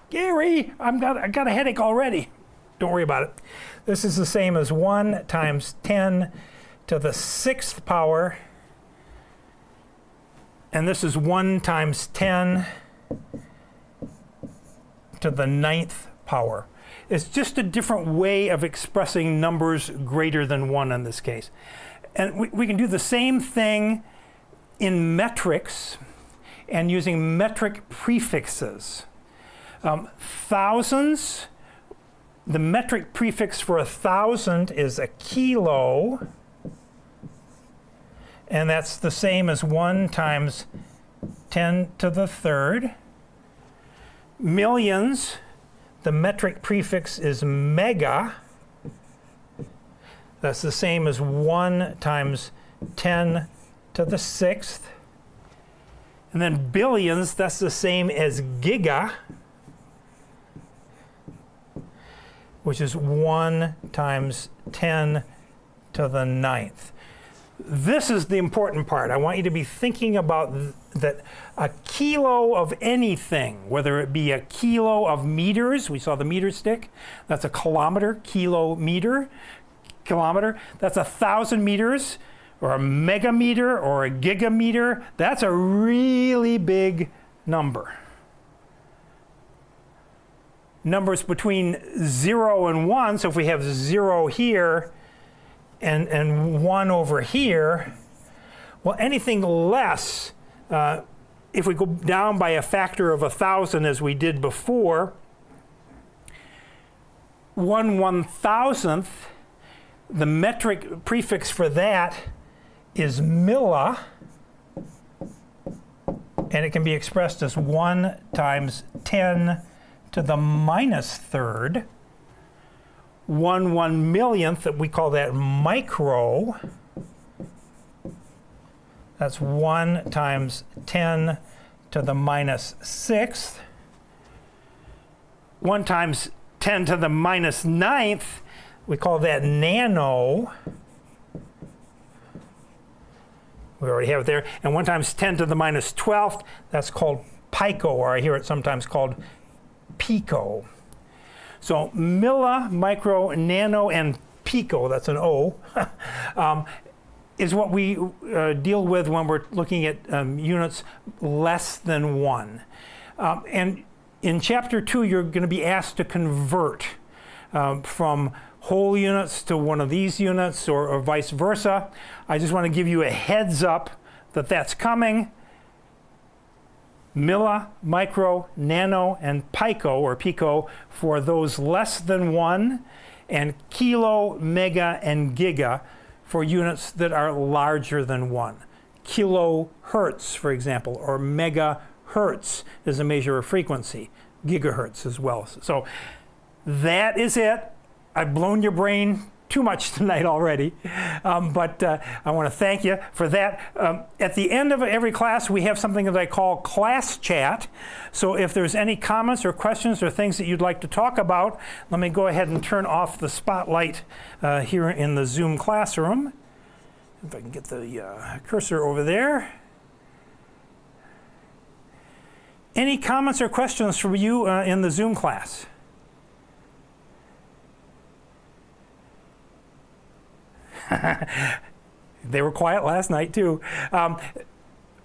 Gary, I got a headache already. Don't worry about it. This is the same as 1 times 10 to the 6th power. And this is 1 times 10 to the 9th power. It's just a different way of expressing numbers greater than 1 in this case. And we can do the same thing in metrics and using metric prefixes. Thousands, the metric prefix for 1,000 is a kilo, and that's the same as 1 times 10 to the 3rd. Millions, the metric prefix is mega. That's the same as 1 times 10 to the 6th. And then billions, that's the same as giga, which is 1 times 10 to the 9th. This is the important part. I want you to be thinking about that a kilo of anything, whether it be a kilo of meters, we saw the meter stick, that's a kilometer, kilometer, kilometer, that's 1,000 meters, or a megameter, or a gigameter. That's a really big number. Numbers between 0 and 1, so if we have 0 here and 1 over here, well, anything less, if we go down by a factor of 1,000 as we did before, 1/1000th, the metric prefix for that is milli, and it can be expressed as 1 times 10 to the minus 3rd. 1/1,000,000th, that we call that micro. That's 1 times 10 to the minus 6th. 1 times 10 to the minus 9th, we call that nano. We already have it there. And 1 times 10 to the minus 12th, that's called pico, or I hear it sometimes called pico. So milli, micro, nano, and pico, that's an O, is what we deal with when we're looking at units less than 1. And in Chapter 2, you're going to be asked to convert from whole units to one of these units, or vice versa. I just want to give you a heads up that that's coming. Milli, micro, nano, and pico, or pico, for those less than 1, and kilo, mega, and giga for units that are larger than 1. Kilohertz, for example, or megahertz is a measure of frequency. Gigahertz as well. So that is it. I've blown your brain too much tonight already, but I want to thank you for that. At the end of every class, we have something that I call class chat. So if there's any comments or questions or things that you'd like to talk about, let me go ahead and turn off the spotlight here in the Zoom classroom. If I can get the cursor over there. Any comments or questions from you in the Zoom class? They were quiet last night too.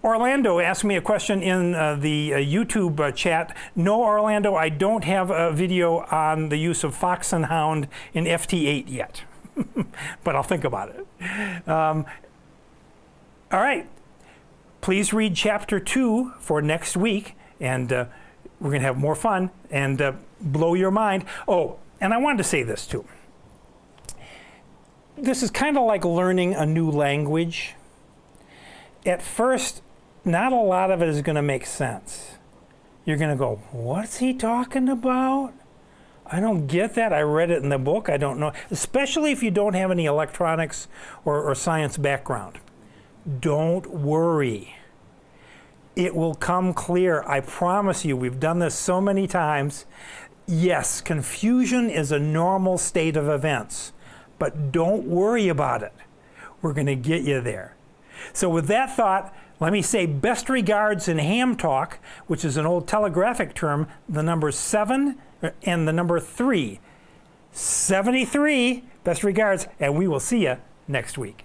Orlando asked me a question in the YouTube chat. No, Orlando, I don't have a video on the use of Fox and Hound in FT8 yet, but I'll think about it. All right, please read chapter 2 for next week, and we're going to have more fun and blow your mind. Oh, and I wanted to say this too. This is kind of like learning a new language. At first, not a lot of it is going to make sense. You're going to go, what's he talking about? I don't get that. I read it in the book. I don't know. Especially if you don't have any electronics or science background. Don't worry. It will come clear. I promise you. We've done this so many times. Yes, confusion is a normal state of events. But don't worry about it. We're going to get you there. So with that thought, let me say best regards in ham talk, which is an old telegraphic term, the number 7 and the number 3. 73, best regards, and we will see you next week.